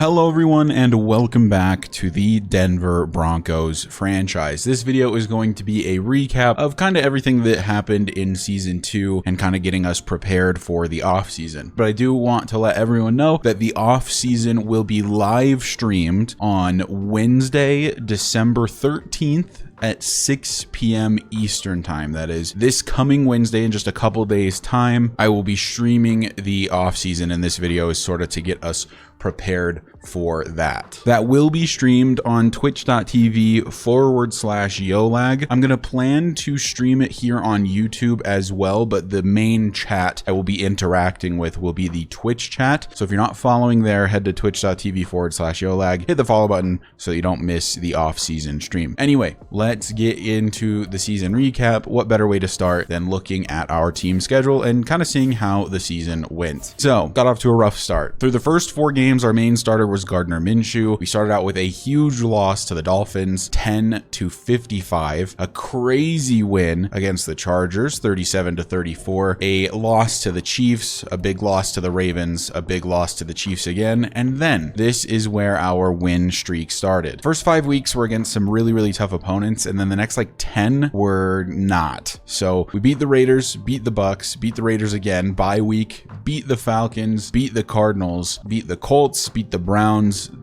Hello everyone and welcome back to the Denver Broncos franchise. This video is going to be a recap of kind of everything that happened in season 2 and kind of getting us prepared for the offseason. But I do want to let everyone know that the offseason will be live streamed on Wednesday, December 13th at 6 p.m. Eastern time. That is this coming Wednesday in just a couple days time. I will be streaming the offseason, and this video is sort of to get us prepared for that. That will be streamed on twitch.tv/Yolag. I'm gonna plan to stream it here on YouTube as well, but the main chat I will be interacting with will be the Twitch chat. So if you're not following there, head to twitch.tv/Yolag, hit the follow button so you don't miss the off-season stream. Anyway, let's get into the season recap. What better way to start than looking at our team schedule and kind of seeing how the season went. So got off to a rough start. Through the first 4 games, our main starter was Gardner Minshew. We started out with a huge loss to the Dolphins, 10-55, a crazy win against the Chargers, 37-34, a loss to the Chiefs, a big loss to the Ravens, a big loss to the Chiefs again, and then this is where our win streak started. First 5 weeks were against some really tough opponents, and then the next like 10 were not. So we beat the Raiders, beat the Bucks, beat the Raiders again, bye week, beat the Falcons, beat the Cardinals, beat the Colts, beat the Browns,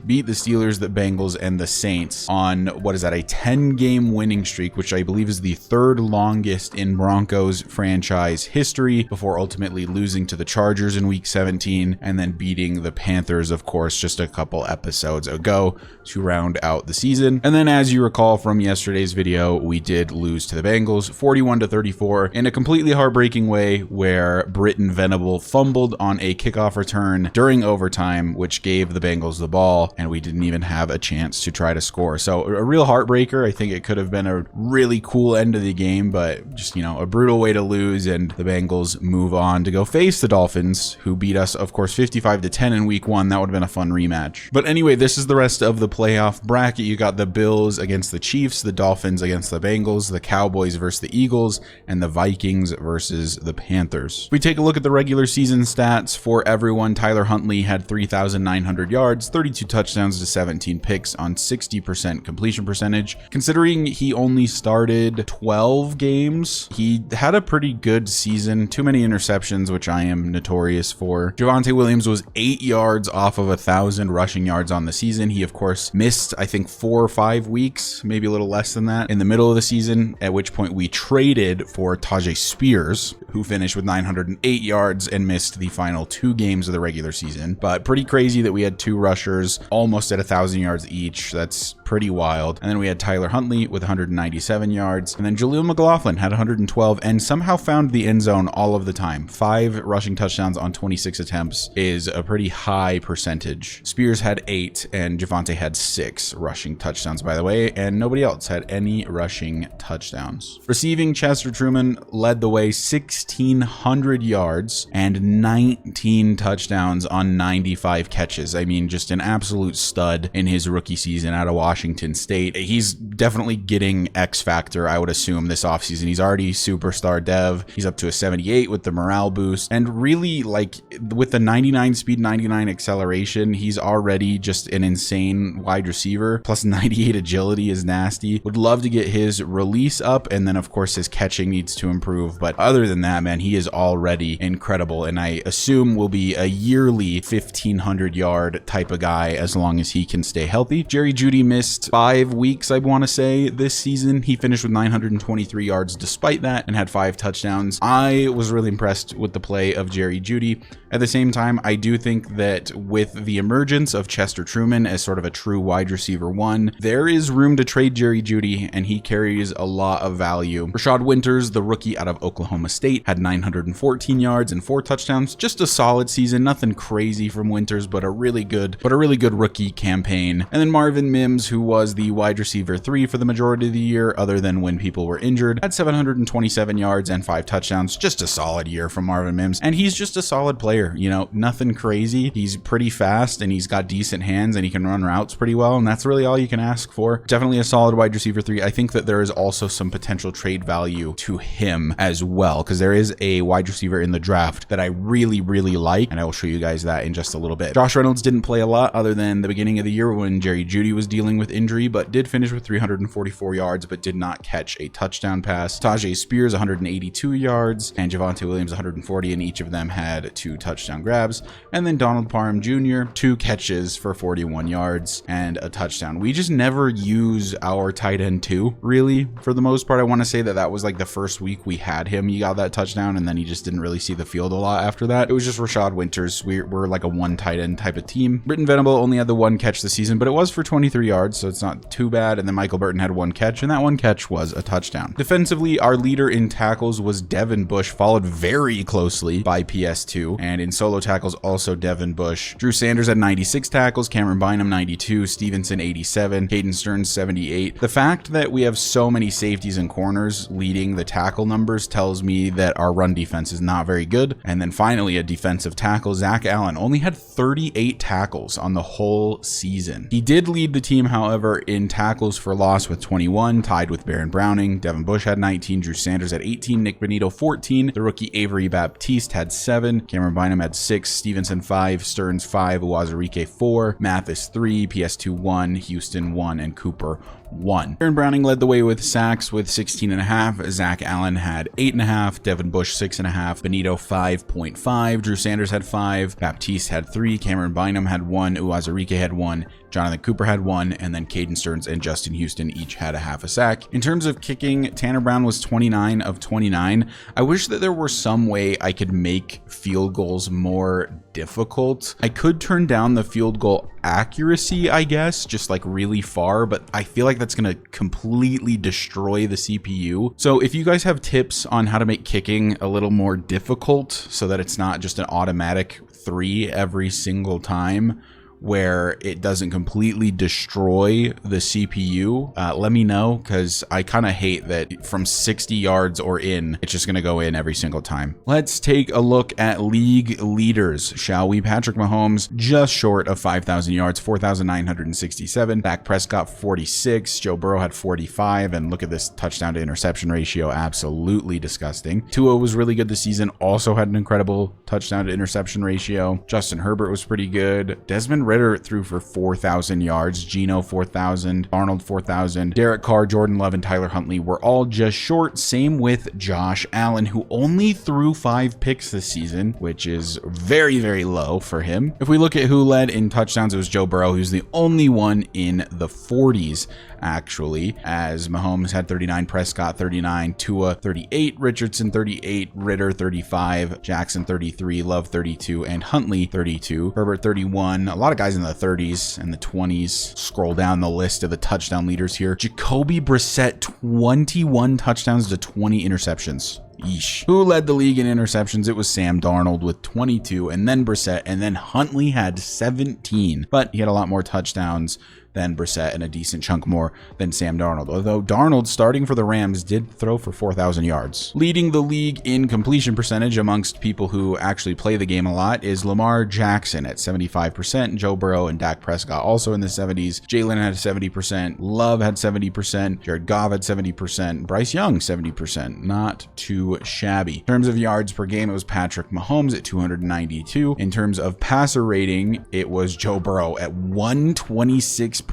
beat the Steelers, the Bengals, and the Saints on, what is that, a 10-game winning streak, which I believe is the 3rd longest in Broncos franchise history, before ultimately losing to the Chargers in week 17 and then beating the Panthers, of course, just a couple episodes ago to round out the season. And then, as you recall from yesterday's video, we did lose to the Bengals 41-34 in a completely heartbreaking way, where Britton Venable fumbled on a kickoff return during overtime, which gave the Bengals the ball, and we didn't even have a chance to try to score. So a real heartbreaker. I think it could have been a really cool end of the game, but just, you know, a brutal way to lose, and the Bengals move on to go face the Dolphins, who beat us, of course, 55-10 in week 1. That would have been a fun rematch. But anyway, this is the rest of the playoff bracket. You got the Bills against the Chiefs, the Dolphins against the Bengals, the Cowboys versus the Eagles, and the Vikings versus the Panthers. If we take a look at the regular season stats for everyone, Tyler Huntley had 3,900 yards, 32 touchdowns to 17 picks on 60% completion percentage. Considering he only started 12 games, he had a pretty good season. Too many interceptions, which I am notorious for. Javonte Williams was 8 yards off of 1,000 rushing yards on the season. He, of course, missed, I think, 4 or 5 weeks, maybe a little less than that, in the middle of the season, at which point we traded for Tajay Spears, who finished with 908 yards and missed the final 2 games of the regular season. But pretty crazy that we had 2 rushers almost at 1,000 yards each. That's pretty wild. And then we had Tyler Huntley with 197 yards, and then Jaleel McLaughlin had 112 and somehow found the end zone all of the time. 5 rushing touchdowns on 26 attempts is a pretty high percentage. Spears had 8 and Javonte had 6 rushing touchdowns, by the way, and nobody else had any rushing touchdowns. Receiving, Chester Truman led the way, 1,600 yards and 19 touchdowns on 95 catches. I mean, just an absolute stud in his rookie season out of Washington State. He's definitely getting X factor, I would assume, this offseason. He's already superstar dev. He's up to a 78 with the morale boost, and really, like, with the 99 speed, 99 acceleration, he's already just an insane wide receiver. Plus 98 agility is nasty. Would love to get his release up, and then of course his catching needs to improve, but other than that, man, he is already incredible, and I assume will be a yearly 1,500 yard type of guy as long as he can stay healthy. Jerry Jeudy missed 5 weeks, I want to say, this season. He finished with 923 yards despite that and had 5 touchdowns. I was really impressed with the play of Jerry Jeudy. At the same time, I do think that with the emergence of Chester Truman as sort of a true wide receiver 1, there is room to trade Jerry Jeudy, and he carries a lot of value. Rashad Winters, the rookie out of Oklahoma State, had 914 yards and 4 touchdowns. Just a solid season, nothing crazy from Winters, but a really good rookie campaign. And then Marvin Mims, who was the wide receiver 3 for the majority of the year, other than when people were injured, had 727 yards and 5 touchdowns. Just a solid year from Marvin Mims, and he's just a solid player. You know, nothing crazy. He's pretty fast, and he's got decent hands, and he can run routes pretty well, and that's really all you can ask for. Definitely a solid wide receiver 3. I think that there is also some potential trade value to him as well, because there is a wide receiver in the draft that I really, really like, and I will show you guys that in just a little bit. Josh Reynolds didn't play a lot other than the beginning of the year when Jerry Jeudy was dealing with injury, but did finish with 344 yards, but did not catch a touchdown pass. Tajay Spears, 182 yards, and Javonte Williams, 140, and each of them had 2 touchdown grabs. And then Donald Parham Jr., 2 catches for 41 yards and a touchdown. We just never use our tight end 2, really, for the most part. I want to say that that was like the first week we had him. He got that touchdown, and then he just didn't really see the field a lot after that. It was just Rashad Winters. We're like a 1 tight end type of team. Britton Venable only had the 1 catch this season, but it was for 23 yards, so it's not too bad. And then Michael Burton had 1 catch, and that 1 catch was a touchdown. Defensively, our leader in tackles was Devin Bush, followed very closely by PS2. And in solo tackles, also Devin Bush. Drew Sanders had 96 tackles, Cameron Bynum 92, Stevenson 87, Caden Stearns 78. The fact that we have so many safeties and corners leading the tackle numbers tells me that our run defense is not very good. And then finally, a defensive tackle, Zach Allen only had 38 tackles on the whole season. He did lead the team, however, in tackles for loss with 21, tied with Baron Browning. Devin Bush had 19, Drew Sanders had 18, Nick Benito 14, the rookie Avery Baptiste had 7, Cameron Bynum had 6, Stevenson 5, Stearns 5, Uwazurike 4, Mathis 3, PS2 1, Houston 1, and Cooper 1. Baron Browning led the way with sacks with 16.5. Zach Allen had 8.5. Devin Bush 6.5. Benito 5.5. Drew Sanders had 5. Baptiste had 3. Cameron Bynum had 1. Uwazurike had 1. Jonathan Cooper had 1, and then Caden Stearns and Justin Houston each had a half a sack. In terms of kicking, Tanner Brown was 29 of 29. I wish that there were some way I could make field goals more difficult. I could turn down the field goal accuracy, I guess, just like really far, but I feel like that's going to completely destroy the CPU. So if you guys have tips on how to make kicking a little more difficult so that it's not just an automatic 3 every single time, where it doesn't completely destroy the CPU, let me know, because I kind of hate that from 60 yards or in, it's just going to go in every single time. Let's take a look at league leaders, shall we? Patrick Mahomes, just short of 5,000 yards, 4,967. Dak Prescott, 46. Joe Burrow had 45. And look at this touchdown to interception ratio, absolutely disgusting. Tua was really good this season, also had an incredible touchdown to interception ratio. Justin Herbert was pretty good. Desmond Ritter threw for 4,000 yards. Geno 4,000. Arnold 4,000. Derek Carr, Jordan Love, and Tyler Huntley were all just short. Same with Josh Allen, who only threw 5 picks this season, which is very, very low for him. If we look at who led in touchdowns, it was Joe Burrow, who's the only one in the 40s, actually, as Mahomes had 39, Prescott 39, Tua 38, Richardson 38, Ritter 35, Jackson 33, Love 32, and Huntley 32, Herbert 31. A lot of guys in the 30s and the 20s. Scroll down the list of the touchdown leaders here. Jacoby Brissett, 21 touchdowns to 20 interceptions. Yeesh. Who led the league in interceptions? It was Sam Darnold with 22, and then Brissett, and then Huntley had 17, but he had a lot more touchdowns than Brissett and a decent chunk more than Sam Darnold. Although Darnold, starting for the Rams, did throw for 4,000 yards. Leading the league in completion percentage amongst people who actually play the game a lot is Lamar Jackson at 75%. Joe Burrow and Dak Prescott also in the 70s. Jalen had 70%. Love had 70%. Jared Goff had 70%. Bryce Young 70%. Not too shabby. In terms of yards per game, it was Patrick Mahomes at 292. In terms of passer rating, it was Joe Burrow at 126.6,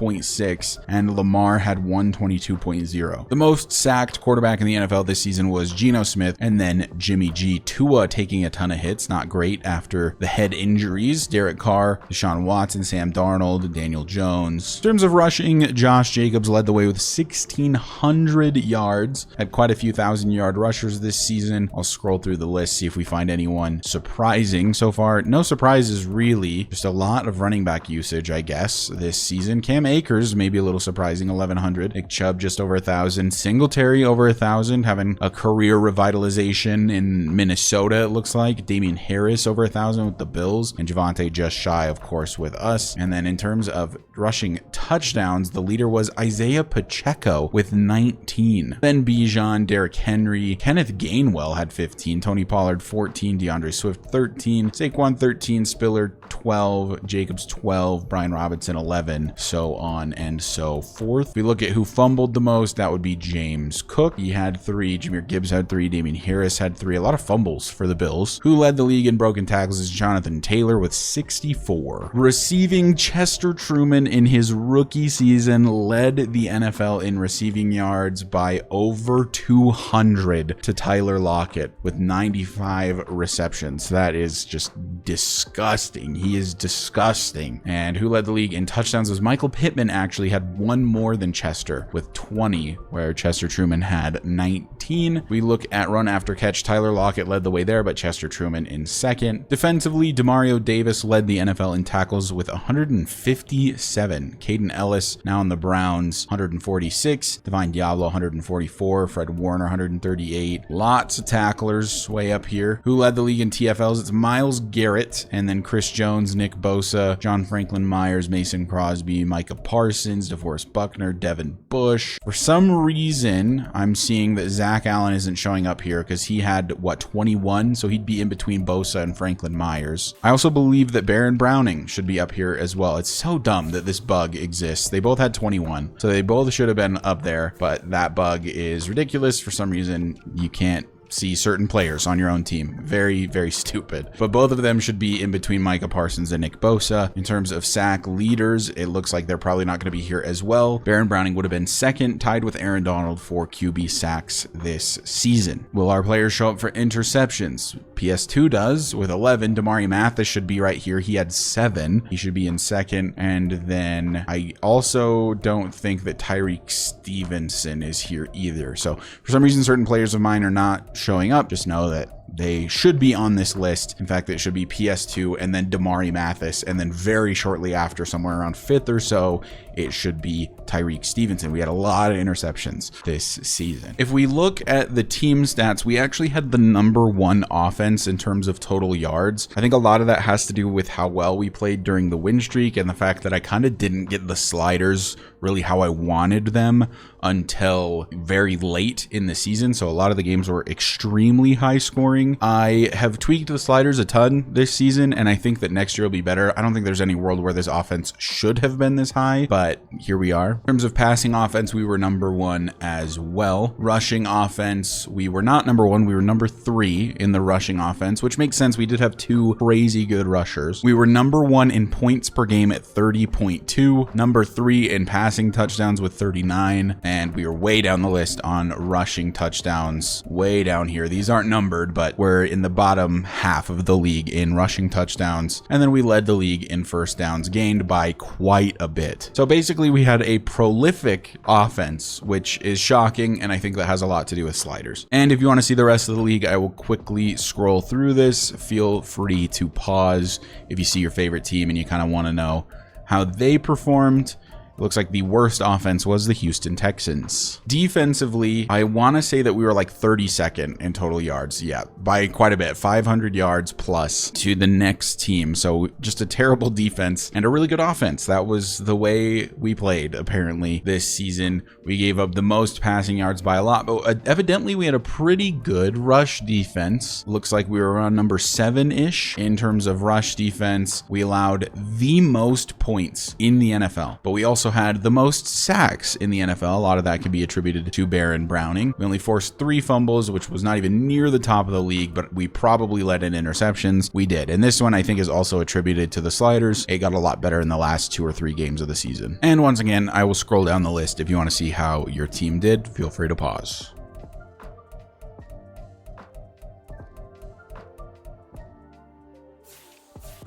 and Lamar had 122.0. The most sacked quarterback in the NFL this season was Geno Smith, and then Jimmy G. Tua taking a ton of hits, not great after the head injuries. Derek Carr, Deshaun Watson, Sam Darnold, Daniel Jones. In terms of rushing, Josh Jacobs led the way with 1,600 yards. Had quite a few 1,000-yard rushers this season. I'll scroll through the list, see if we find anyone surprising. So far, no surprises really. Just a lot of running back usage, I guess, this season. Cam Akers, maybe a little surprising, 1,100. Nick Chubb, just over 1,000. Singletary, over 1,000, having a career revitalization in Minnesota, it looks like. Damian Harris, over 1,000 with the Bills. And Javonte just shy, of course, with us. And then in terms of rushing touchdowns, the leader was Isaiah Pacheco with 19. Then Bijan, Derrick Henry, Kenneth Gainwell had 15. Tony Pollard, 14. DeAndre Swift, 13. Saquon, 13. Spiller, 12, Jacobs 12, Brian Robinson 11, so on and so forth. If we look at who fumbled the most, that would be James Cook. He had 3, Jahmyr Gibbs had 3, Damian Harris had 3. A lot of fumbles for the Bills. Who led the league in broken tackles is Jonathan Taylor with 64. Receiving, Chester Truman in his rookie season led the NFL in receiving yards by over 200 to Tyler Lockett with 95 receptions. That is just disgusting. He is disgusting. And who led the league in touchdowns was Michael Pittman. Actually had 1 more than Chester with 20, where Chester Truman had 19. We look at run after catch. Tyler Lockett led the way there, but Chester Truman in second. Defensively, Demario Davis led the NFL in tackles with 157. Caden Ellis, now in the Browns, 146. Divine Diablo, 144. Fred Warner, 138. Lots of tacklers way up here. Who led the league in TFLs? It's Myles Garrett, and then Chris Jones, Nick Bosa, John Franklin Myers, Mason Crosby, Micah Parsons, DeForest Buckner, Devin Bush. For some reason, I'm seeing that Zach Allen isn't showing up here because he had, what, 21? So he'd be in between Bosa and Franklin Myers. I also believe that Baron Browning should be up here as well. It's so dumb that this bug exists. They both had 21, so they both should have been up there, but that bug is ridiculous. For some reason, you can't see certain players on your own team. Very, very stupid. But both of them should be in between Micah Parsons and Nick Bosa. In terms of sack leaders, it looks like they're probably not going to be here as well. Baron Browning would have been second, tied with Aaron Donald for QB sacks this season. Will our players show up for interceptions? PS2 does with 11. Damari Mathis should be right here. He had 7. He should be in second. And then I also don't think that Tyreek Stevenson is here either. So for some reason, certain players of mine are not showing up. Just know that they should be on this list. In fact, it should be PS2 and then Damari Mathis, and then very shortly after, somewhere around 5th or so, it should be Tyreek Stevenson. We had a lot of interceptions this season. If we look at the team stats, we actually had the #1 offense in terms of total yards. I think a lot of that has to do with how well we played during the win streak and the fact that I kind of didn't get the sliders really how I wanted them until very late in the season. So a lot of the games were extremely high scoring. I have tweaked the sliders a ton this season, and I think that next year will be better. I don't think there's any world where this offense should have been this high, but here we are. In terms of passing offense, we were #1 as well. Rushing offense, we were not #1. We were #3 in the rushing offense, which makes sense. We did have 2 crazy good rushers. We were #1 in points per game at 30.2, #3 in passing touchdowns with 39, and we were way down the list on rushing touchdowns, way down here. These aren't numbered, but we're in the bottom half of the league in rushing touchdowns, and then we led the league in first downs gained by quite a bit. So basically, we had a prolific offense, which is shocking, and I think that has a lot to do with sliders. And if you want to see the rest of the league, I will quickly scroll through this. Feel free to pause if you see your favorite team and you kind of want to know how they performed. It looks like the worst offense was the Houston Texans. Defensively, I want to say that we were like 32nd in total yards. Yeah, by quite a bit, 500 yards plus to the next team. So just a terrible defense and a really good offense. That was the way we played, apparently, this season. We gave up the most passing yards by a lot, but evidently we had a pretty good rush defense. Looks like we were around #7-ish in terms of rush defense. We allowed the most points in the NFL, but we also had the most sacks in the NFL. A lot of that can be attributed to Baron Browning. We only forced 3 fumbles, which was not even near the top of the league, but we probably let in interceptions. We did. And this one I think is also attributed to the sliders. It got a lot better in the last 2 or 3 games of the season. And once again, I will scroll down the list. If you want to see how your team did, feel free to pause.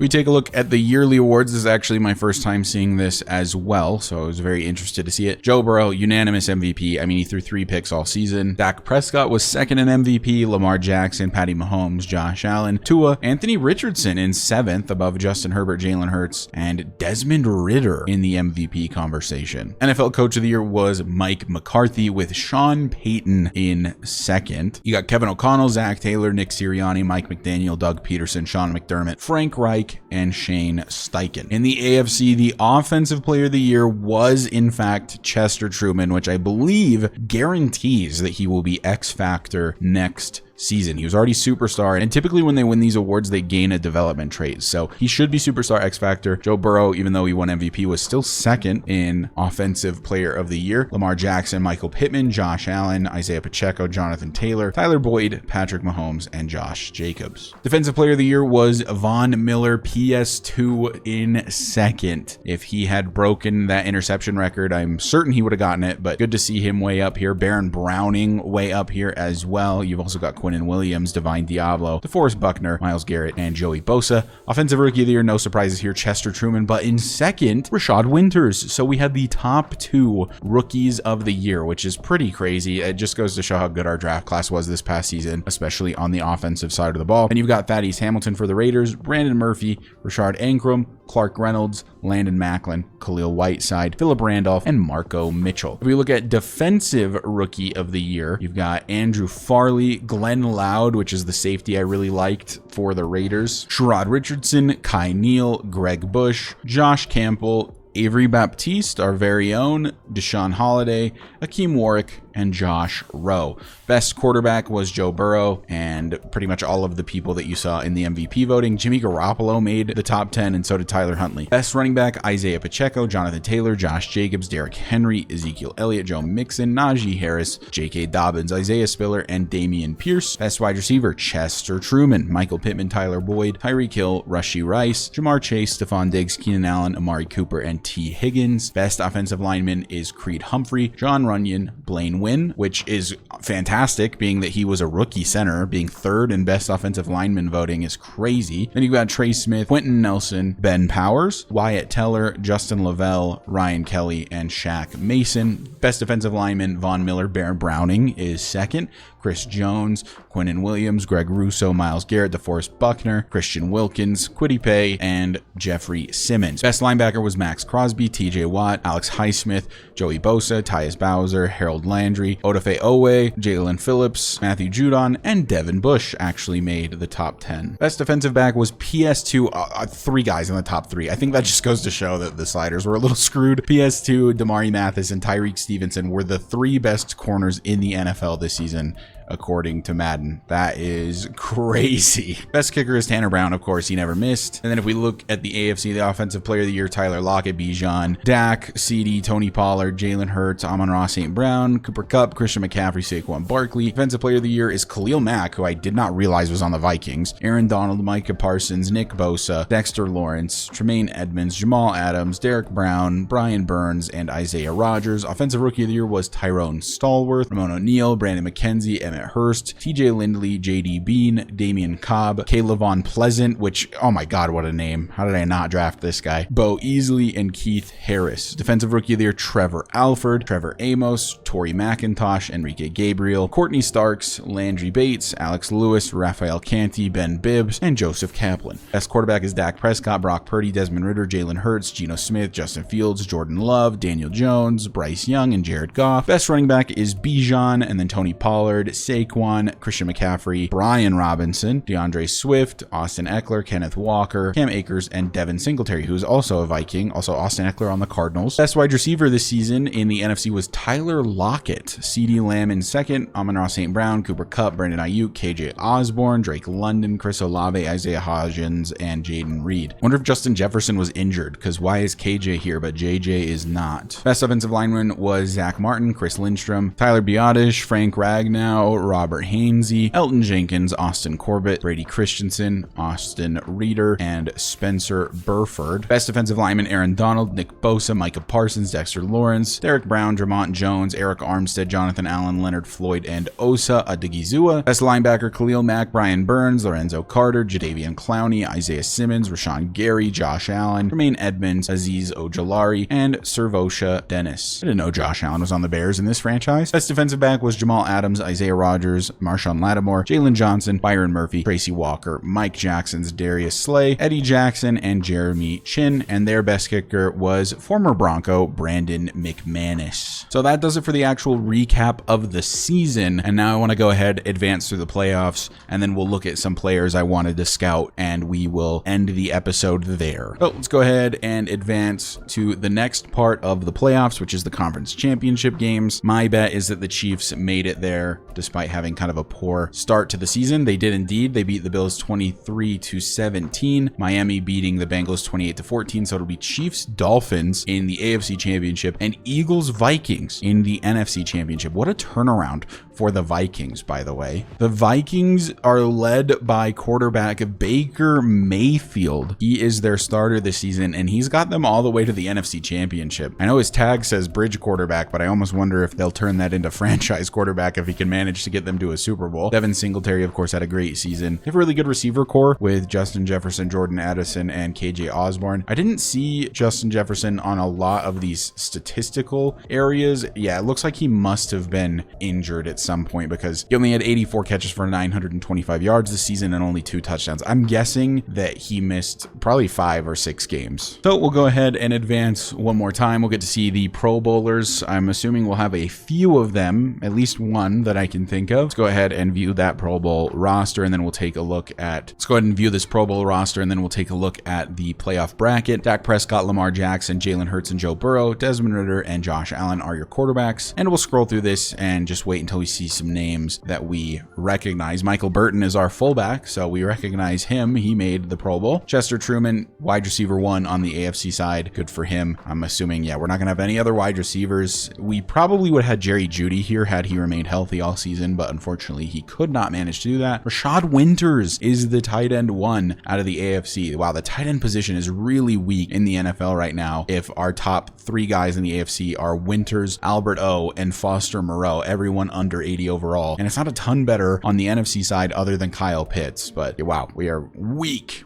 We take a look at the yearly awards. This is actually my first time seeing this as well, so I was very interested to see it. Joe Burrow, unanimous MVP. I mean, he threw 3 picks all season. Dak Prescott was second in MVP. Lamar Jackson, Patty Mahomes, Josh Allen, Tua, Anthony Richardson in 7th above Justin Herbert, Jalen Hurts, and Desmond Ridder in the MVP conversation. NFL Coach of the Year was Mike McCarthy with Sean Payton in 2nd. You got Kevin O'Connell, Zach Taylor, Nick Sirianni, Mike McDaniel, Doug Peterson, Sean McDermott, Frank Reich, and Shane Steichen. In the AFC, the Offensive Player of the Year was, in fact, Chester Truman, which I believe guarantees that he will be X Factor next season. He was already superstar, and typically when they win these awards, they gain a development trait. So he should be superstar X Factor. Joe Burrow, even though he won MVP, was still second in Offensive Player of the Year. Lamar Jackson, Michael Pittman, Josh Allen, Isaiah Pacheco, Jonathan Taylor, Tyler Boyd, Patrick Mahomes, and Josh Jacobs. Defensive Player of the Year was Von Miller, PS2 in second. If he had broken that interception record, I'm certain he would have gotten it, but good to see him way up here. Baron Browning way up here as well. You've also got Quinnen Williams, Divine Diablo, DeForest Buckner, Myles Garrett, and Joey Bosa. Offensive Rookie of the Year, no surprises here, Chester Truman, but in second, Rashad Winters. So we had the top 2 rookies of the year, which is pretty crazy. It just goes to show how good our draft class was this past season, especially on the offensive side of the ball. And you've got Thaddeus Hamilton for the Raiders, Brandon Murphy, Rashard Ankrum, Clark Reynolds, Landon Macklin, Khalil Whiteside, Phillip Randolph, and Marco Mitchell. If we look at Defensive Rookie of the Year, you've got Andrew Farley, Glenn Loud, which is the safety I really liked for the Raiders, Sherrod Richardson, Kai Neal, Greg Bush, Josh Campbell, Avery Baptiste, our very own, Deshaun Holiday, Akeem Warwick, and Josh Rowe. Best quarterback was Joe Burrow, and pretty much all of the people that you saw in the MVP voting. Jimmy Garoppolo made the top 10, and so did Tyler Huntley. Best running back, Isaiah Pacheco, Jonathan Taylor, Josh Jacobs, Derrick Henry, Ezekiel Elliott, Joe Mixon, Najee Harris, J.K. Dobbins, Isaiah Spiller, and Damian Pierce. Best wide receiver, Chester Truman, Michael Pittman, Tyler Boyd, Tyreek Hill, Rashee Rice, Jamar Chase, Stephon Diggs, Keenan Allen, Amari Cooper, and T. Higgins. Best offensive lineman is Creed Humphrey, John Runyon, Blaine Wynn, which is fantastic, being that he was a rookie center. Being third in best offensive lineman voting is crazy. Then you've got Trey Smith, Quentin Nelson, Ben Powers, Wyatt Teller, Justin Lavelle, Ryan Kelly, and Shaq Mason. Best defensive lineman, Von Miller, Baron Browning is second. Chris Jones, Quinnen Williams, Greg Russo, Myles Garrett, DeForest Buckner, Christian Wilkins, Kwity Paye, and Jeffrey Simmons. Best linebacker was Max Crosby, TJ Watt, Alex Highsmith, Joey Bosa, Tyus Bowser, Harold Landry, Odafe Owe, Jalen Phillips, Matthew Judon, and Devin Bush actually made the top 10. Best defensive back was PS2, 3 guys in the top 3. I think that just goes to show that the sliders were a little screwed. PS2, Damari Mathis, and Tyreek Stevenson were the 3 best corners in the NFL this season, according to Madden. That is crazy. Best kicker is Tanner Brown, of course, he never missed. And then if we look at the AFC, the Offensive Player of the Year, Tyler Lockett, Bijan, Dak, CD, Tony Pollard, Jalen Hurts, Amon-Ra St. Brown, Cooper Kupp, Christian McCaffrey, Saquon Barkley. Defensive Player of the Year is Khalil Mack, who I did not realize was on the Vikings, Aaron Donald, Micah Parsons, Nick Bosa, Dexter Lawrence, Tremaine Edmonds, Jamal Adams, Derek Brown, Brian Burns, and Isaiah Rodgers. Offensive Rookie of the Year was Tyrone Stallworth, Ramon O'Neal, Brandon McKenzie, Emmett Hurst, TJ Lindley, JD Bean, Damian Cobb, Kaylavon Pleasant, which, oh my God, what a name. How did I not draft this guy? Bo Easley, and Keith Harris. Defensive Rookie of the Year, Trevor Alford, Trevor Amos, Torrey McIntosh, Enrique Gabriel, Courtney Starks, Landry Bates, Alex Lewis, Raphael Canty, Ben Bibbs, and Joseph Kaplan. Best quarterback is Dak Prescott, Brock Purdy, Desmond Ridder, Jalen Hurts, Geno Smith, Justin Fields, Jordan Love, Daniel Jones, Bryce Young, and Jared Goff. Best running back is Bijan, and then Tony Pollard, Saquon, Christian McCaffrey, Brian Robinson, DeAndre Swift, Austin Eckler, Kenneth Walker, Cam Akers, and Devin Singletary, who is also a Viking. Also Austin Eckler on the Cardinals. Best wide receiver this season in the NFC was Tyler Lockett, CeeDee Lamb in second, Amon-Ra St. Brown, Cooper Kupp, Brandon Ayuk, KJ Osborne, Drake London, Chris Olave, Isaiah Hodgins, and Jaden Reed. Wonder if Justin Jefferson was injured, because why is KJ here but JJ is not? Best offensive lineman was Zach Martin, Chris Lindstrom, Tyler Biotish, Frank Ragnow, Robert Hainsey, Elton Jenkins, Austin Corbett, Brady Christensen, Austin Reeder, and Spencer Burford. Best defensive lineman, Aaron Donald, Nick Bosa, Micah Parsons, Dexter Lawrence, Derek Brown, Dramont Jones, Eric Armstead, Jonathan Allen, Leonard Floyd, and Osa Adigizua. Best linebacker, Khalil Mack, Brian Burns, Lorenzo Carter, Jadeveon Clowney, Isaiah Simmons, Rashawn Gary, Josh Allen, Tremaine Edmonds, Azeez Ojulari, and Servosha Dennis. I didn't know Josh Allen was on the Bears in this franchise. Best defensive back was Jamal Adams, Isaiah Rodgers, Marshawn Lattimore, Jalen Johnson, Byron Murphy, Tracy Walker, Mike Jackson's Darius Slay, Eddie Jackson, and Jeremy Chin. And their best kicker was former Bronco Brandon McManus. So that does it for the actual recap of the season. And now I want to go ahead, advance through the playoffs, and then we'll look at some players I wanted to scout, and we will end the episode there. So let's go ahead and advance to the next part of the playoffs, which is the conference championship games. My bet is that the Chiefs made it there despite despite having kind of a poor start to the season. They did indeed. They beat the Bills 23-17. Miami beating the Bengals 28-14. So it'll be Chiefs Dolphins in the AFC Championship and Eagles Vikings in the NFC Championship. What a turnaround for the Vikings, by the way. The Vikings are led by quarterback Baker Mayfield. He is their starter this season, and he's got them all the way to the NFC Championship. I know his tag says bridge quarterback, but I almost wonder if they'll turn that into franchise quarterback if he can manage to get them to a Super Bowl. Devin Singletary, of course, had a great season. They have a really good receiver core with Justin Jefferson, Jordan Addison, and KJ Osborne. I didn't see Justin Jefferson on a lot of these statistical areas. Yeah, it looks like he must have been injured at some point because he only had 84 catches for 925 yards this season and only 2 touchdowns. I'm guessing that he missed probably 5 or 6 games. So we'll go ahead and advance one more time. We'll get to see the Pro Bowlers. I'm assuming we'll have a few of them, at least one that I can think of. Let's go ahead and view that Pro Bowl roster, and then we'll take a look at, let's go ahead and view this Pro Bowl roster, and then we'll take a look at the playoff bracket. Dak Prescott, Lamar Jackson, Jalen Hurts, and Joe Burrow, Desmond Ridder, and Josh Allen are your quarterbacks. And we'll scroll through this and just wait until we see some names that we recognize. Michael Burton is our fullback, so we recognize him. He made the Pro Bowl. Chester Truman, wide receiver 1 on the AFC side. Good for him. I'm assuming, yeah, we're not going to have any other wide receivers. We probably would have had Jerry Jeudy here had he remained healthy all season, but unfortunately he could not manage to do that. Rashad Winters is the tight end 1 out of the AFC. Wow, the tight end position is really weak in the NFL right now. If our top 3 guys in the AFC are Winters, Albert O, and Foster Moreau, everyone under 80 overall. And it's not a ton better on the NFC side other than Kyle Pitts, but wow, we are weak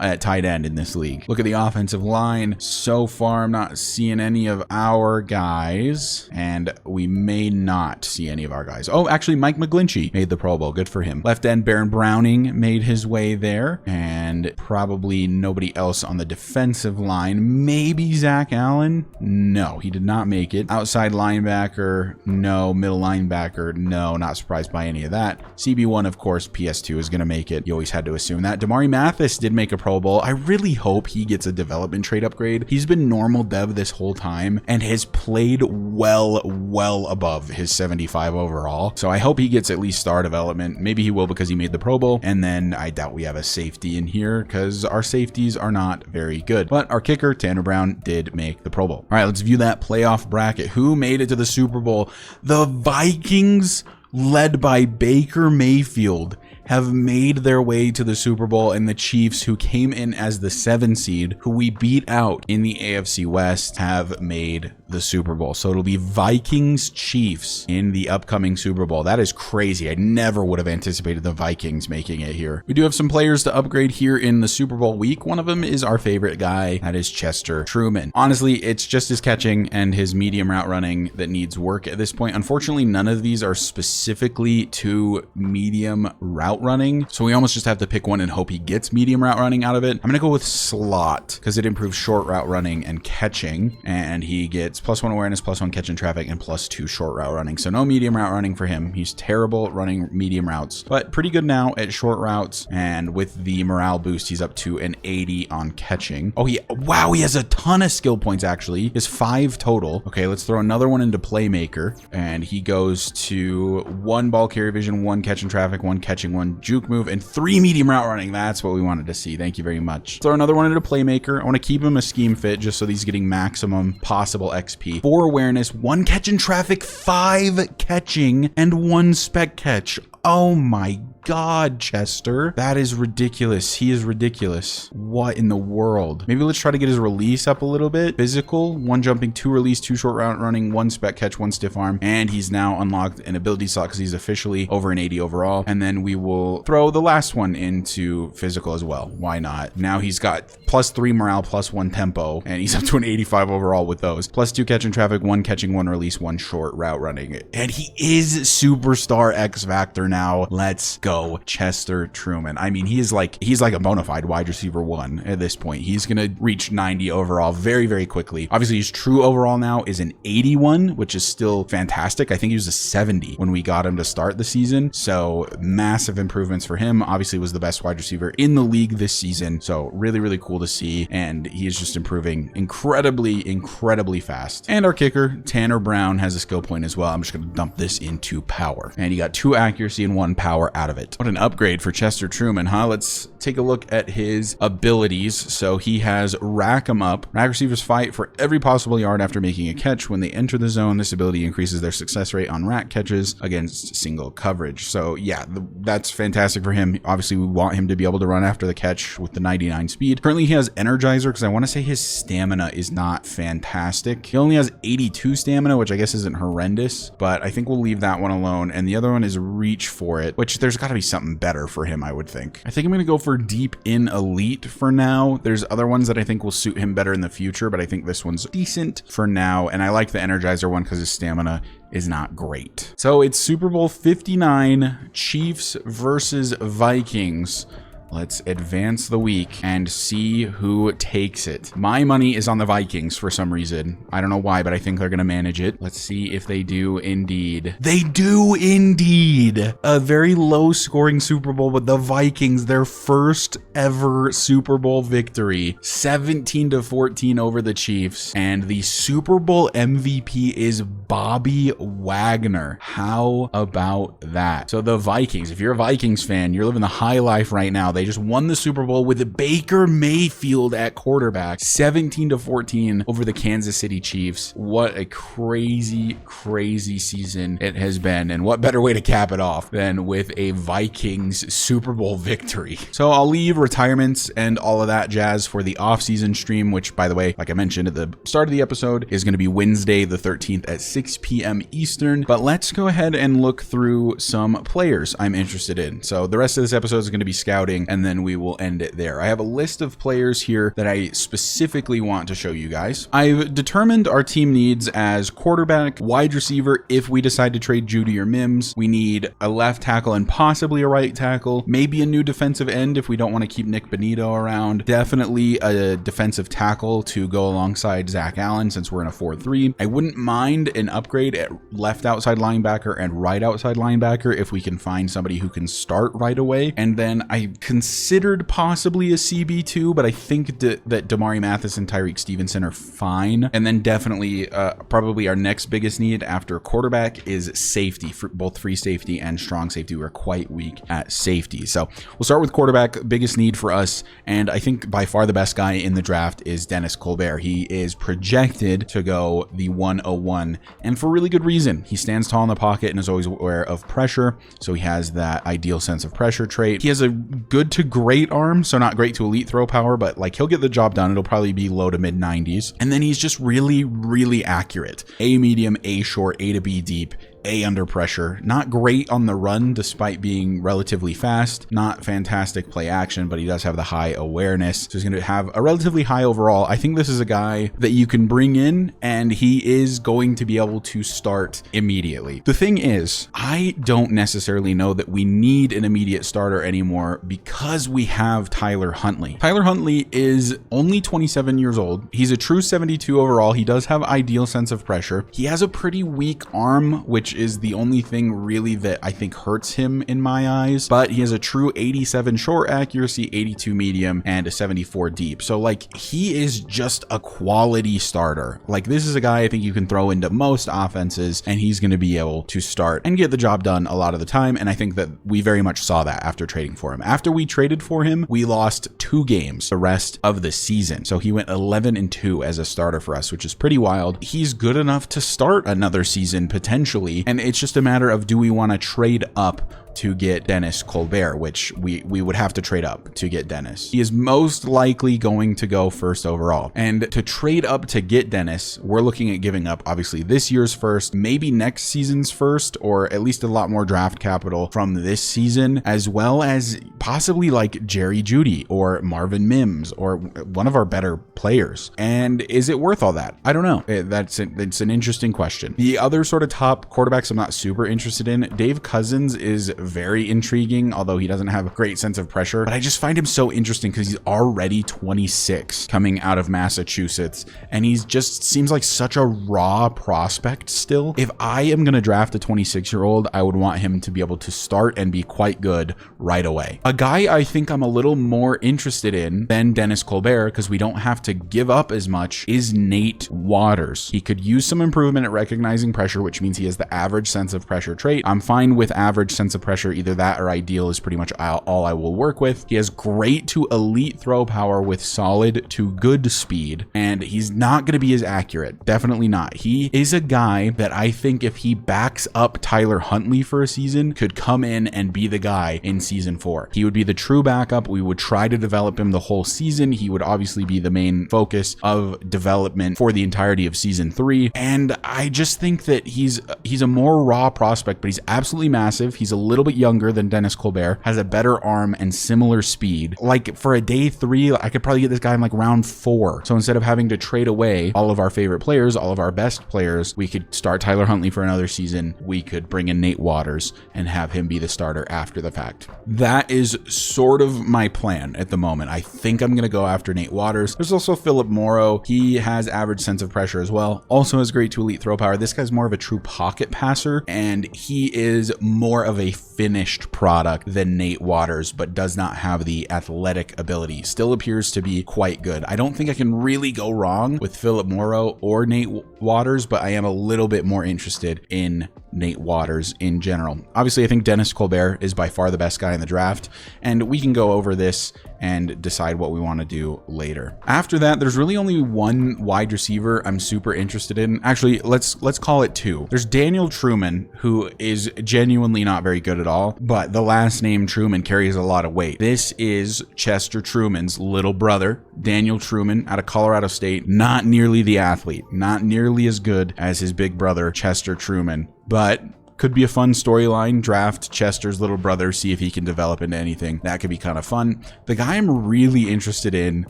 at tight end in this league. Look at the offensive line. So far, I'm not seeing any of our guys, and we may not see any of our guys. Oh, actually, Mike McGlinchey made the Pro Bowl. Good for him. Left end Baron Browning made his way there, and probably nobody else on the defensive line. Maybe Zach Allen? No, he did not make it. Outside linebacker? No. Middle linebacker? No, not surprised by any of that. CB1, of course, PS2 is going to make it. You always had to assume that. Damari Mathis did make a Pro Bowl. I really hope he gets a development trade upgrade. He's been normal dev this whole time and has played well above his 75 overall. So I hope he gets at least star development. Maybe he will because he made the Pro Bowl. And then I doubt we have a safety in here because our safeties are not very good. But our kicker, Tanner Brown, did make the Pro Bowl. All right, let's view that playoff bracket. Who made it to the Super Bowl? The Vikings, led by Baker Mayfield, have made their way to the Super Bowl, and the Chiefs, who came in as the 7 seed, who we beat out in the AFC West, have made the Super Bowl. So it'll be Vikings Chiefs in the upcoming Super Bowl. That is crazy. I never would have anticipated the Vikings making it here. We do have some players to upgrade here in the Super Bowl week. One of them is our favorite guy. That is Chester Truman. Honestly, it's just his catching and his medium route running that needs work at this point. Unfortunately, none of these are specifically to medium route running. So we almost just have to pick one and hope he gets medium route running out of it. I'm going to go with slot because it improves short route running and catching, and he gets +1 awareness, +1 catch in traffic, and +2 short route running. So no medium route running for him. He's terrible at running medium routes, but pretty good now at short routes. And with the morale boost, he's up to an 80 on catching. Oh, wow, he has a ton of skill points actually. He has 5 total. Okay, let's throw another one into playmaker, and he goes to 1 ball carrier vision, 1 catch in traffic, 1 catching, 1 juke move, and 3 medium route running. That's what we wanted to see. Thank you very much. Throw another one into playmaker. I want to keep him a scheme fit just so that he's getting maximum possible XP. 4 awareness, 1 catch in traffic, 5 catching, and 1 spec catch. Oh my God, Chester. That is ridiculous. He is ridiculous. What in the world? Maybe let's try to get his release up a little bit. Physical, 1 jumping, 2 release, 2 short route running, 1 spec catch, 1 stiff arm. And he's now unlocked an ability slot because he's officially over an 80 overall. And then we will throw the last one into physical as well. Why not? Now he's got +3 morale, +1 tempo, and he's up to an 85 overall with those. +2 catch in traffic, 1 catching, 1 release, 1 short route running. And he is superstar X Factor now. Let's go. go Chester Truman. I mean, he's like a bona fide wide receiver 1 at this point. He's going to reach 90 overall very, very quickly. Obviously, his true overall now is an 81, which is still fantastic. I think he was a 70 when we got him to start the season. So massive improvements for him. Obviously was the best wide receiver in the league this season. So really, really cool to see. And he is just improving incredibly, incredibly fast. And our kicker, Tanner Brown, has a skill point as well. I'm just going to dump this into power. And he got 2 accuracy and 1 power out of it. What an upgrade for Chester Truman, huh? Let's take a look at his abilities. So he has Rack 'em Up. Rack receivers fight for every possible yard after making a catch. When they enter the zone, this ability increases their success rate on rack catches against single coverage. So yeah, that's fantastic for him. Obviously, we want him to be able to run after the catch with the 99 speed. Currently, he has Energizer because I want to say his stamina is not fantastic. He only has 82 stamina, which I guess isn't horrendous, but I think we'll leave that one alone. And the other one is Reach for It, which there's got to be something better for him, I would think. I think I'm going to go for Deep in Elite for now. There's other ones that I think will suit him better in the future, but I think this one's decent for now. And I like the Energizer one because his stamina is not great. So it's Super Bowl 59, Chiefs versus Vikings. Let's advance the week and see who takes it. My money is on the Vikings for some reason. I don't know why, but I think they're going to manage it. Let's see if they do indeed. They do indeed. A very low scoring Super Bowl with the Vikings, their first ever Super Bowl victory, 17-14 over the Chiefs. And the Super Bowl MVP is Bobby Wagner. How about that? So the Vikings, if you're a Vikings fan, you're living the high life right now. They just won the Super Bowl with Baker Mayfield at quarterback, 17-14 over the Kansas City Chiefs. What a crazy, crazy season it has been. And what better way to cap it off than with a Vikings Super Bowl victory? So I'll leave retirements and all of that jazz for the off-season stream, which, by the way, like I mentioned at the start of the episode, is going to be Wednesday the 13th at 6 p.m. Eastern. But let's go ahead and look through some players I'm interested in. So the rest of this episode is going to be scouting, and then we will end it there. I have a list of players here that I specifically want to show you guys. I've determined our team needs as quarterback, wide receiver if we decide to trade Judy or Mims. We need a left tackle and possibly a right tackle, maybe a new defensive end if we don't want to keep Nick Benito around. Definitely a defensive tackle to go alongside Zach Allen since we're in a 4-3. I wouldn't mind an upgrade at left outside linebacker and right outside linebacker if we can find somebody who can start right away. And then I considered possibly a CB2, but I think that Damari Mathis and Tyreek Stevenson are fine. And then definitely probably our next biggest need after quarterback is safety. For both free safety and strong safety, we're quite weak at safety. So we'll start with quarterback, biggest need for us. And I think by far the best guy in the draft is Dennis Colbert. He is projected to go the 101, and for really good reason. He stands tall in the pocket and is always aware of pressure, so he has that ideal sense of pressure trait. He has a good to great arm, so not great to elite throw power, but like he'll get the job done. It'll probably be low to mid 90s. And then he's just really, really accurate. A medium, A short, A to B deep, A under pressure. Not great on the run despite being relatively fast. Not fantastic play action, but he does have the high awareness. So he's going to have a relatively high overall. I think this is a guy that you can bring in and he is going to be able to start immediately. The thing is, I don't necessarily know that we need an immediate starter anymore because we have Tyler Huntley. Tyler Huntley is only 27 years old. He's a true 72 overall. He does have ideal sense of pressure. He has a pretty weak arm, which is the only thing really that I think hurts him in my eyes, but he has a true 87 short accuracy, 82 medium, and a 74 deep. So like he is just a quality starter. Like this is a guy I think you can throw into most offenses and he's going to be able to start and get the job done a lot of the time. And I think that we very much saw that after trading for him. After we traded for him, we lost 2 games the rest of the season. So he went 11-2 as a starter for us, which is pretty wild. He's good enough to start another season potentially. And it's just a matter of, do we want to trade up to get Dennis Colbert, which we would have to trade up to get Dennis. He is most likely going to go first overall. And to trade up to get Dennis, we're looking at giving up obviously this year's first, maybe next season's first, or at least a lot more draft capital from this season, as well as possibly like Jerry Jeudy or Marvin Mims or one of our better players. And is it worth all that? I don't know. It's an interesting question. The other sort of top quarterbacks I'm not super interested in, Dave Cousins is very intriguing, although he doesn't have a great sense of pressure. But I just find him so interesting because he's already 26 coming out of Massachusetts, and he's just seems like such a raw prospect still. If I am going to draft a 26-year-old, I would want him to be able to start and be quite good right away. A guy I think I'm a little more interested in than Dennis Colbert, because we don't have to give up as much, is Nate Waters. He could use some improvement at recognizing pressure, which means he has the average sense of pressure trait. I'm fine with average sense of pressure. Either that or ideal is pretty much all I will work with. He has great to elite throw power with solid to good speed, and he's not going to be as accurate. Definitely not. He is a guy that I think if he backs up Tyler Huntley for a season, could come in and be the guy in season 4. He would be the true backup. We would try to develop him the whole season. He would obviously be the main focus of development for the entirety of season 3. And I just think that he's a more raw prospect, but he's absolutely massive. He's a little bit younger than Dennis Colbert, has a better arm and similar speed. Like for a day 3, I could probably get this guy in like round 4. So instead of having to trade away all of our favorite players, all of our best players, we could start Tyler Huntley for another season. We could bring in Nate Waters and have him be the starter after the fact. That is sort of my plan at the moment. I think I'm going to go after Nate Waters. There's also Philip Morrow. He has average sense of pressure as well. Also has great to elite throw power. This guy's more of a true pocket passer, and he is more of a finished product than Nate Waters, but does not have the athletic ability. Still appears to be quite good. I don't think I can really go wrong with Philip Morrow or Nate Waters, but I am a little bit more interested in Nate Waters in general. Obviously, I think Dennis Colbert is by far the best guy in the draft, and we can go over this and decide what we want to do later. After that, there's really only one wide receiver I'm super interested in. Actually, let's call it 2. There's Daniel Truman, who is genuinely not very good at all, but the last name Truman carries a lot of weight. This is Chester Truman's little brother, Daniel Truman, out of Colorado State. Not nearly the athlete, not nearly as good as his big brother, Chester Truman, but could be a fun storyline. Draft Chester's little brother, see if he can develop into anything. That could be kind of fun. The guy I'm really interested in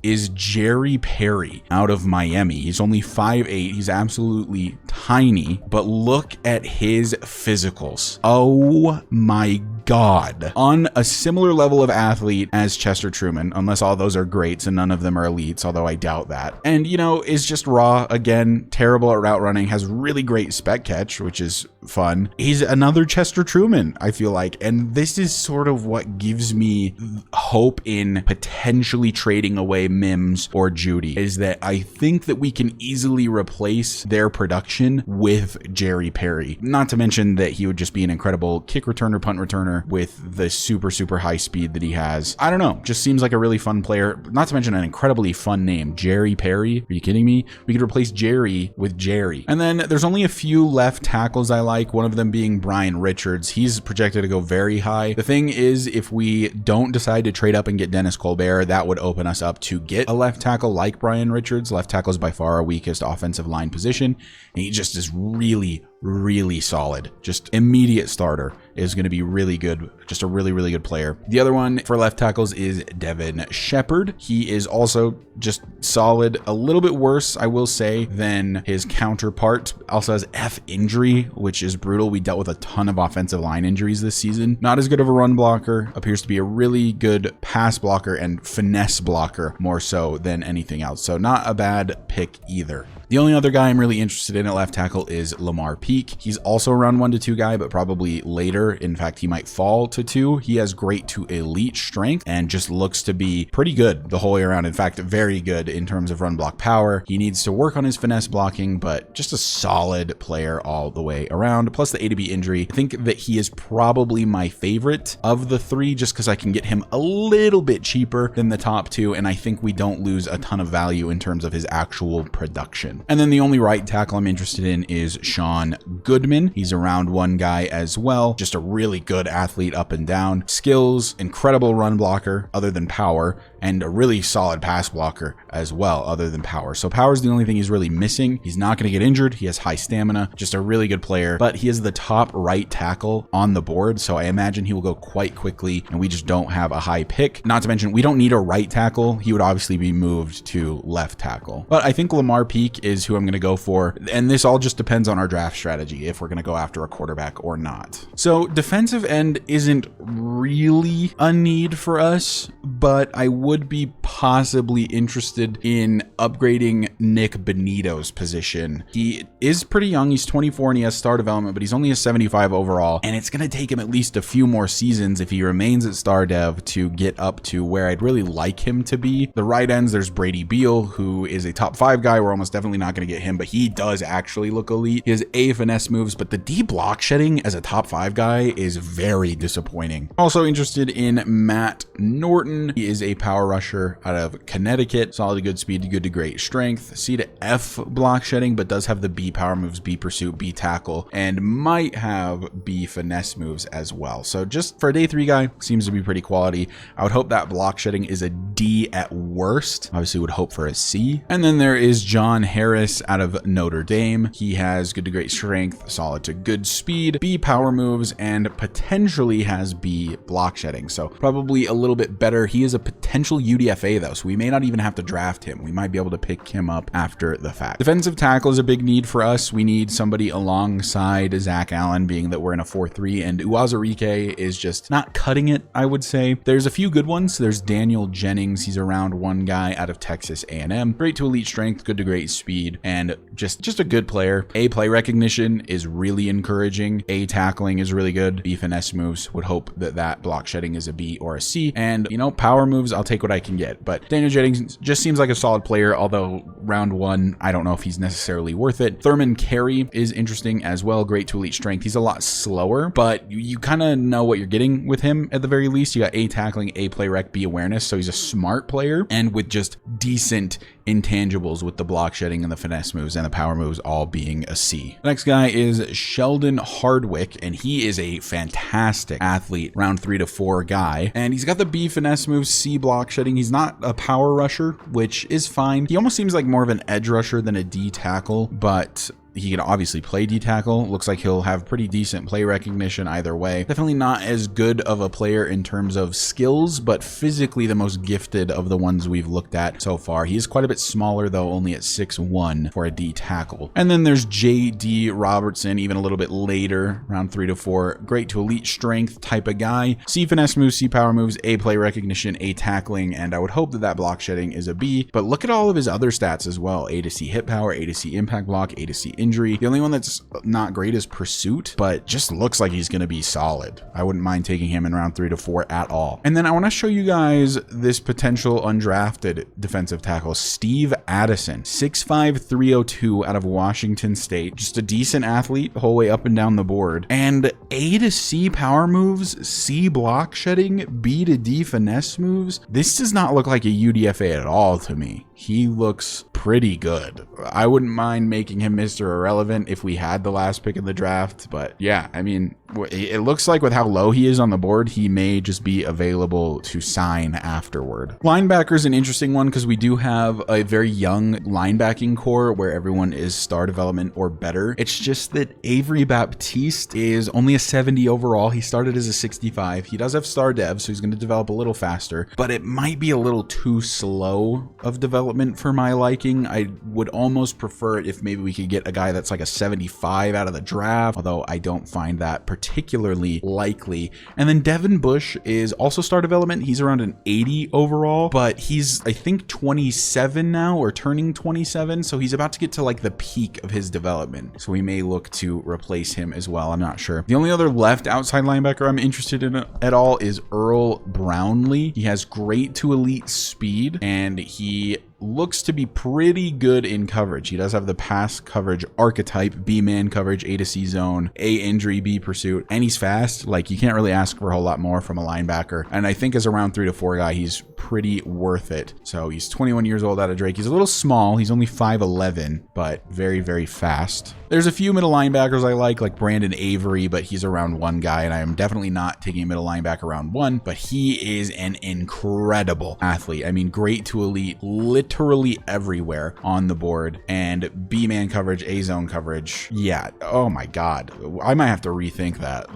is Jerry Perry out of Miami. He's only 5'8". He's absolutely tiny, but look at his physicals. Oh my God. On a similar level of athlete as Chester Truman, unless all those are greats and none of them are elites, although I doubt that. And, you know, is just raw. Again, terrible at route running, has really great spec catch, which is fun. He's another Chester Truman, I feel like. And this is sort of what gives me hope in potentially trading away Mims or Judy, is that I think that we can easily replace their production with Jerry Perry. Not to mention that he would just be an incredible kick returner, punt returner with the super high speed that he has. I don't know, just seems like a really fun player. Not to mention an incredibly fun name, Jerry Perry. Are you kidding me? We could replace Jerry with Jerry. And then there's only a few left tackles I like, one of them being Brian Richards. He's projected to go very high. The thing is, if we don't decide to trade up and get Dennis Colbert, that would open us up to get a left tackle like Brian Richards. Left tackle is by far our weakest offensive line position, and he just is really solid. Just immediate starter, is going to be really good. Just a really good player. The other one for left tackles is Devin Shepard. He is also just solid, a little bit worse, I will say, than his counterpart. Also has F injury, which is brutal. We dealt with a ton of offensive line injuries this season. Not as good of a run blocker, appears to be a really good pass blocker and finesse blocker more so than anything else. So not a bad pick either. The only other guy I'm really interested in at left tackle is Lamar Peak. He's also a round 1 to 2 guy, but probably later. In fact, he might fall to 2. He has great to elite strength and just looks to be pretty good the whole way around. In fact, very good in terms of run block power. He needs to work on his finesse blocking, but just a solid player all the way around. Plus the A to B injury. I think that he is probably my favorite of the 3 just because I can get him a little bit cheaper than the top 2, and I think we don't lose a ton of value in terms of his actual production. And then the only right tackle I'm interested in is Sean Goodman. He's a round 1 guy as well. Just a really good athlete up and down. Skills, incredible run blocker other than power, and a really solid pass blocker as well other than power. So power is the only thing he's really missing. He's not going to get injured. He has high stamina. Just a really good player, but he is the top right tackle on the board. So I imagine he will go quite quickly, and we just don't have a high pick. Not to mention, we don't need a right tackle. He would obviously be moved to left tackle. But I think Lamar Peak is who I'm going to go for. And this all just depends on our draft strategy, if we're going to go after a quarterback or not. So defensive end isn't really a need for us, but I would be possibly interested in upgrading Nick Benito's position. He is pretty young. He's 24 and he has star development, but he's only a 75 overall. And it's going to take him at least a few more seasons if he remains at star dev to get up to where I'd really like him to be. The right ends, there's Brady Beal, who is a top 5 guy. We're almost definitely not going to get him, but he does actually look elite. He has A finesse moves, but the D block shedding as a top 5 guy is very disappointing. Also interested in Matt Norton. He is a power rusher out of Connecticut. Solid to good speed, good to great strength. C to F block shedding, but does have the B power moves, B pursuit, B tackle, and might have B finesse moves as well. So just for a day 3 guy, seems to be pretty quality. I would hope that block shedding is a D at worst. Obviously would hope for a C. And then there is John Harris out of Notre Dame. He has good to great strength, solid to good speed, B power moves, and potentially has B block shedding. So probably a little bit better. He is a potential UDFA though, so we may not even have to draft him. We might be able to pick him up after the fact. Defensive tackle is a big need for us. We need somebody alongside Zach Allen, being that we're in a 4-3, and Uwazurike is just not cutting it, I would say. There's a few good ones. There's Daniel Jennings. He's a round 1 guy out of Texas A&M. Great to elite strength, good to great speed, and just a good player. A play recognition is really encouraging. A tackling is really good. B finesse moves, would hope that block shedding is a B or a C. And, you know, power moves, I'll take what I can get. But Daniel Jennings just seems like a solid player, although round 1, I don't know if he's necessarily worth it. Thurman Carey is interesting as well. Great to elite strength. He's a lot slower, but you kind of know what you're getting with him at the very least. You got A tackling, A play rec, B awareness. So he's a smart player and with just decent intangibles with the block shedding and the finesse moves and the power moves all being a C. The next guy is Sheldon Hardwick, and he is a fantastic athlete, round 3 to 4 guy. And he's got the B finesse moves, C block shedding. He's not a power rusher, which is fine. He almost seems like more of an edge rusher than a D tackle, but he can obviously play D tackle. Looks like he'll have pretty decent play recognition either way. Definitely not as good of a player in terms of skills, but physically the most gifted of the ones we've looked at so far. He is quite a bit smaller though, only at 6'1" for a D tackle. And then there's JD Robertson, even a little bit later, round 3 to 4. Great to elite strength type of guy. C finesse moves, C power moves, A play recognition, A tackling, and I would hope that block shedding is a B. But look at all of his other stats as well. A to C hit power, A to C impact block, A to C injury. The only one that's not great is pursuit, but just looks like he's going to be solid. I wouldn't mind taking him in round 3 to 4 at all. And then I want to show you guys this potential undrafted defensive tackle, Steve Addison, 6'5", 302 out of Washington State. Just a decent athlete the whole way up and down the board. And A to C power moves, C block shedding, B to D finesse moves. This does not look like a UDFA at all to me. He looks pretty good. I wouldn't mind making him Mr. Irrelevant if we had the last pick in the draft, but yeah, I mean, it looks like with how low he is on the board, he may just be available to sign afterward. Linebacker is an interesting one because we do have a very young linebacking core where everyone is star development or better. It's just that Avery Baptiste is only a 70 overall. He started as a 65. He does have star dev, so he's going to develop a little faster, but it might be a little too slow of development for my liking. I would almost prefer it if maybe we could get a guy that's like a 75 out of the draft, although I don't find that particularly likely. And then Devin Bush is also star development. He's around an 80 overall, but he's, I think, 27 now or turning 27. So he's about to get to like the peak of his development. So we may look to replace him as well. I'm not sure. The only other left outside linebacker I'm interested in at all is Earl Brownlee. He has great to elite speed and he looks to be pretty good in coverage. He does have the pass coverage archetype, B man coverage, A to C zone, A injury, B pursuit, and he's fast. Like, you can't really ask for a whole lot more from a linebacker. And I think as a round 3 to 4 guy, he's pretty worth it. So he's 21 years old out of Drake. He's a little small. He's only 5'11", but very, very fast. There's a few middle linebackers I like Brandon Avery, but he's a round 1 guy, and I am definitely not taking a middle linebacker round 1, but he is an incredible athlete. I mean, great to elite, literally everywhere on the board, and B man coverage, A zone coverage. Yeah. Oh my God. I might have to rethink that.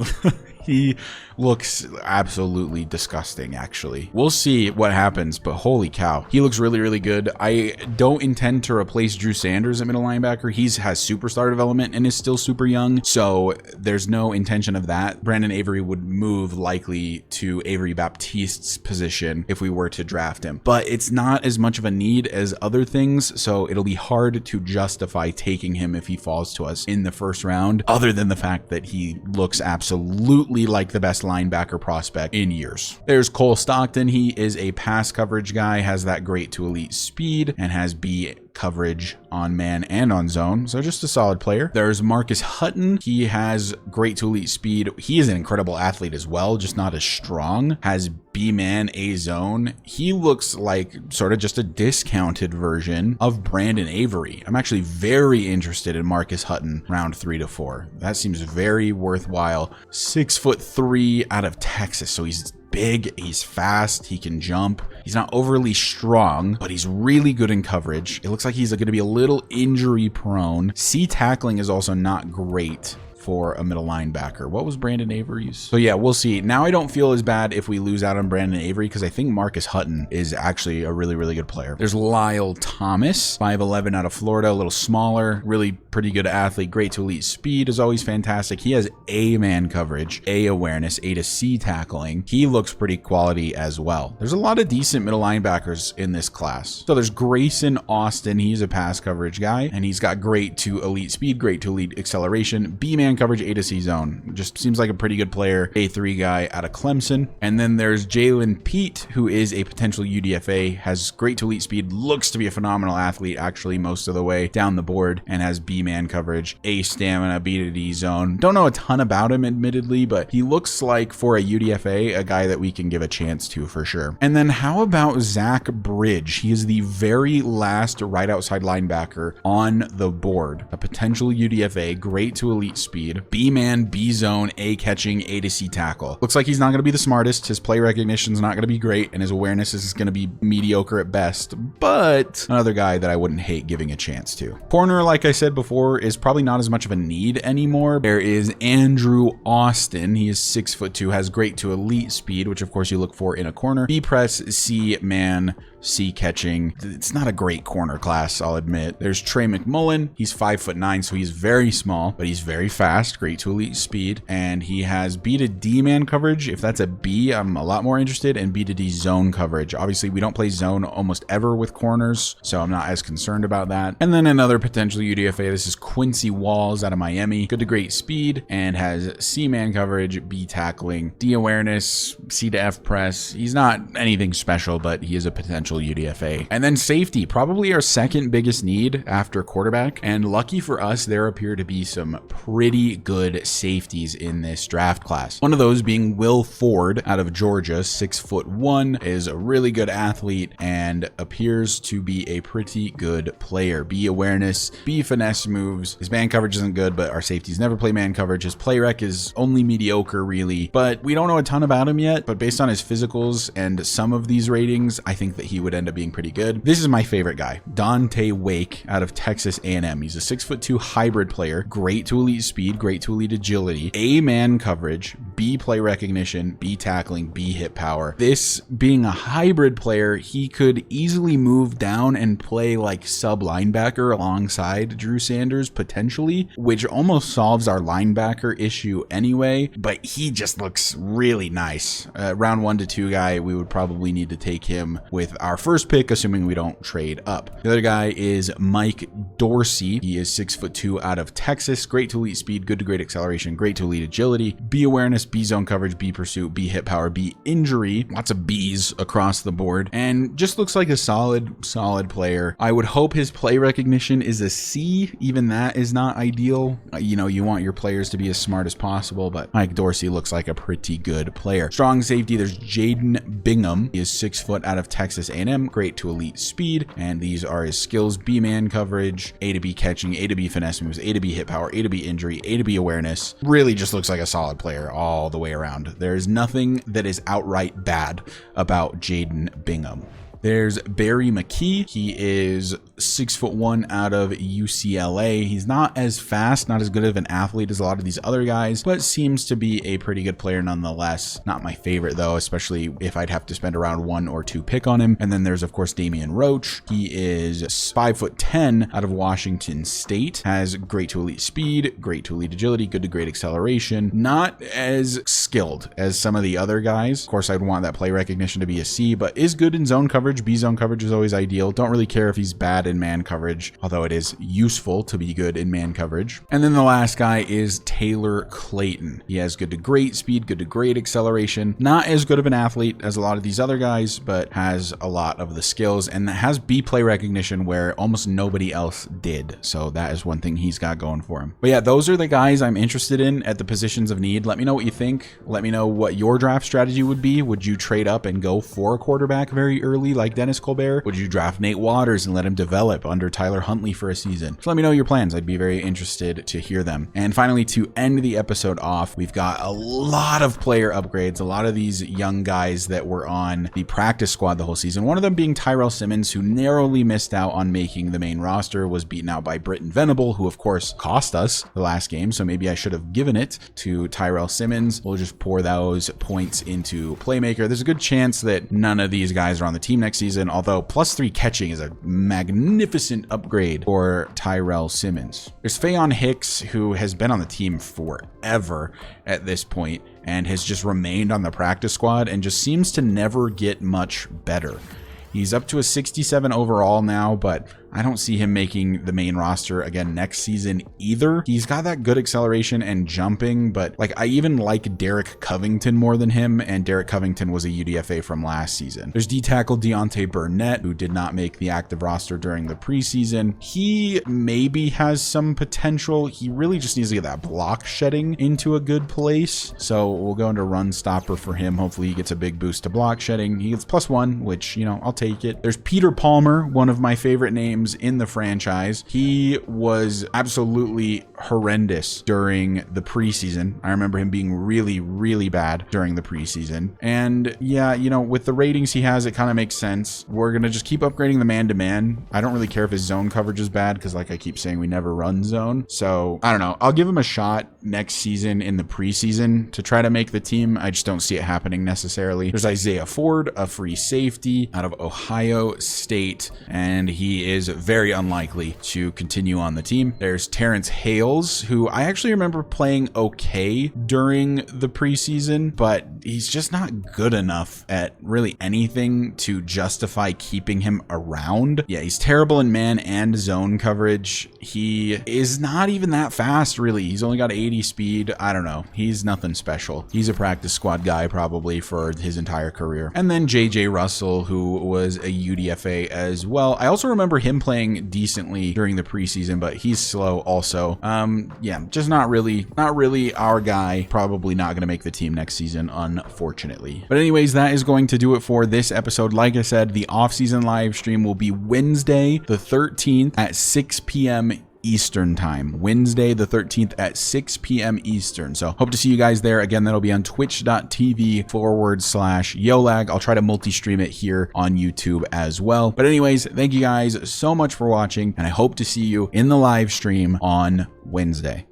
He looks absolutely disgusting, actually. We'll see what happens, but holy cow. He looks really, really good. I don't intend to replace Drew Sanders at middle linebacker. He has superstar development and is still super young, so there's no intention of that. Brandon Avery would move likely to Avery Baptiste's position if we were to draft him, but it's not as much of a need as other things, so it'll be hard to justify taking him if he falls to us in the first round, other than the fact that he looks absolutely like the best linebacker prospect in years. There's Cole Stockton. He is a pass coverage guy, has that great to elite speed, and has B coverage on man and on zone, so just a solid player. There's Marcus Hutton. He has great to elite speed. He is an incredible athlete as well, just not as strong. Has B man, A zone. He looks like sort of just a discounted version of Brandon Avery. I'm actually very interested in Marcus Hutton round 3 to 4. That seems very worthwhile. 6'3" out of Texas, so he's big, he's fast, he can jump. He's not overly strong, but he's really good in coverage. It looks like he's going to be a little injury prone. C tackling is also not great for a middle linebacker. What was Brandon Avery's? So yeah, we'll see. Now I don't feel as bad if we lose out on Brandon Avery because I think Marcus Hutton is actually a really, really good player. There's Lyle Thomas, 5'11" out of Florida, a little smaller, really pretty good athlete, great to elite speed, is always fantastic. He has A man coverage, A awareness, A to C tackling. He looks pretty quality as well. There's a lot of decent middle linebackers in this class. So there's Grayson Austin. He's a pass coverage guy, and he's got great to elite speed, great to elite acceleration, B man coverage, A to C zone. Just seems like a pretty good player. A3 guy out of Clemson. And then there's Jalen Pete, who is a potential UDFA, has great to elite speed, looks to be a phenomenal athlete actually most of the way down the board, and has B man coverage, A stamina, B to D zone. Don't know a ton about him admittedly, but he looks like for a UDFA, a guy that we can give a chance to for sure. And then how about Zach Bridge? He is the very last right outside linebacker on the board, a potential UDFA, great to elite speed, B man, B zone, A catching, A to C tackle. Looks like he's not going to be the smartest. His play recognition is not going to be great, and his awareness is going to be mediocre at best, but another guy that I wouldn't hate giving a chance to. Corner, like I said before, is probably not as much of a need anymore. There is Andrew Austin. He is 6'2", has great to elite speed, which of course you look for in a corner. B press, C man, C catching. It's not a great corner class, I'll admit. There's Trey McMullen. He's 5'9", so he's very small, but he's very fast, great to elite speed, and he has B to D man coverage. If that's a B, I'm a lot more interested, and B to D zone coverage. Obviously, we don't play zone almost ever with corners, so I'm not as concerned about that. And then another potential UDFA, this is Quincy Walls out of Miami. Good to great speed, and has C man coverage, B tackling, D awareness, C to F press. He's not anything special, but he is a potential UDFA. And then safety, probably our second biggest need after quarterback, and lucky for us, there appear to be some pretty good safeties in this draft class. One of those being Will Ford out of Georgia, 6'1", is a really good athlete and appears to be a pretty good player. B awareness, B finesse moves. His man coverage isn't good, but our safeties never play man coverage. His play rec is only mediocre really, but we don't know a ton about him yet, but based on his physicals and some of these ratings, I think that he would end up being pretty good. This is my favorite guy, Dante Wake out of Texas A&M. He's a 6'2" hybrid player, great to elite speed, great to elite agility, A man coverage, B play recognition, B tackling, B hit power. This being a hybrid player, he could easily move down and play like sub linebacker alongside Drew Sanders potentially, which almost solves our linebacker issue anyway, but he just looks really nice. Round 1 to 2 guy, we would probably need to take him with our first pick, assuming we don't trade up. The other guy is Mike Dorsey. He is 6'2" out of Texas, great to elite speed, good to great acceleration, great to elite agility, B awareness, B zone coverage, B pursuit, B hit power, B injury, lots of B's across the board, and just looks like a solid player. I would hope his play recognition is a C. Even that is not ideal. You know, you want your players to be as smart as possible, but Mike Dorsey looks like a pretty good player. Strong safety, there's Jaden Bingham. He is 6 foot out of Texas A&M, great to elite speed, and these are his skills: B man coverage, A to B catching, A to B finesse moves, A to B hit power, A to B injury, A to B awareness. Really just looks like a solid player all the way around. There's nothing that is outright bad about Jaden Bingham. There's Barry McKee. He is 6'1" out of UCLA. He's not as fast, not as good of an athlete as a lot of these other guys, but seems to be a pretty good player nonetheless. Not my favorite though, especially if I'd have to spend around 1 or 2 pick on him. And then there's of course Damian Roach. He is 5'10" out of Washington State, has great to elite speed, great to elite agility, good to great acceleration. Not as skilled as some of the other guys. Of course, I'd want that play recognition to be a C, but is good in zone coverage. B zone coverage is always ideal. Don't really care if he's bad in man coverage, although it is useful to be good in man coverage. And then the last guy is Taylor Clayton. He has good to great speed, good to great acceleration. Not as good of an athlete as a lot of these other guys, but has a lot of the skills and has B play recognition where almost nobody else did. So that is one thing he's got going for him. But yeah, those are the guys I'm interested in at the positions of need. Let me know what you think. Let me know what your draft strategy would be. Would you trade up and go for a quarterback very early like Dennis Colbert? Would you draft Nate Waters and let him develop under Tyler Huntley for a season? So let me know your plans. I'd be very interested to hear them. And finally, to end the episode off, we've got a lot of player upgrades, a lot of these young guys that were on the practice squad the whole season. One of them being Tyrell Simmons, who narrowly missed out on making the main roster, was beaten out by Britton Venable, who of course cost us the last game. So maybe I should have given it to Tyrell Simmons. We'll just pour those points into Playmaker. There's a good chance that none of these guys are on the team next season, although +3 catching is a magnificent upgrade for Tyrell Simmons. There's Fayon Hicks, who has been on the team forever at this point and has just remained on the practice squad and just seems to never get much better. He's up to a 67 overall now, but I don't see him making the main roster again next season either. He's got that good acceleration and jumping, but like I even like Derek Covington more than him, and Derek Covington was a UDFA from last season. There's D-tackle Deontay Burnett, who did not make the active roster during the preseason. He maybe has some potential. He really just needs to get that block shedding into a good place. So we'll go into run stopper for him. Hopefully he gets a big boost to block shedding. He gets +1, which, you know, I'll take it. There's Peter Palmer, one of my favorite names in the franchise. He was absolutely horrendous during the preseason. I remember him being really, really bad during the preseason. And yeah, you know, with the ratings he has, it kind of makes sense. We're going to just keep upgrading the man-to-man. I don't really care if his zone coverage is bad because, like I keep saying, we never run zone. So I don't know. I'll give him a shot next season in the preseason to try to make the team. I just don't see it happening necessarily. There's Isaiah Ford, a free safety out of Ohio State, and he is very unlikely to continue on the team. There's Terrence Hales, who I actually remember playing okay during the preseason, but he's just not good enough at really anything to justify keeping him around. Yeah, he's terrible in man and zone coverage. He is not even that fast, really. He's only got 80 speed. I don't know. He's nothing special. He's a practice squad guy probably for his entire career. And then JJ Russell, who was a UDFA as well. I also remember him playing decently during the preseason, but he's slow also. Yeah, just not really our guy. Probably not going to make the team next season, unfortunately. But anyways, that is going to do it for this episode. Like I said, the off-season live stream will be Wednesday the 13th at 6 p.m. Eastern time. Wednesday the 13th at 6 p.m. Eastern. So hope to see you guys there. Again, that'll be on twitch.tv/Yolag. I'll try to multi-stream it here on YouTube as well. But anyways, thank you guys so much for watching, and I hope to see you in the live stream on Wednesday.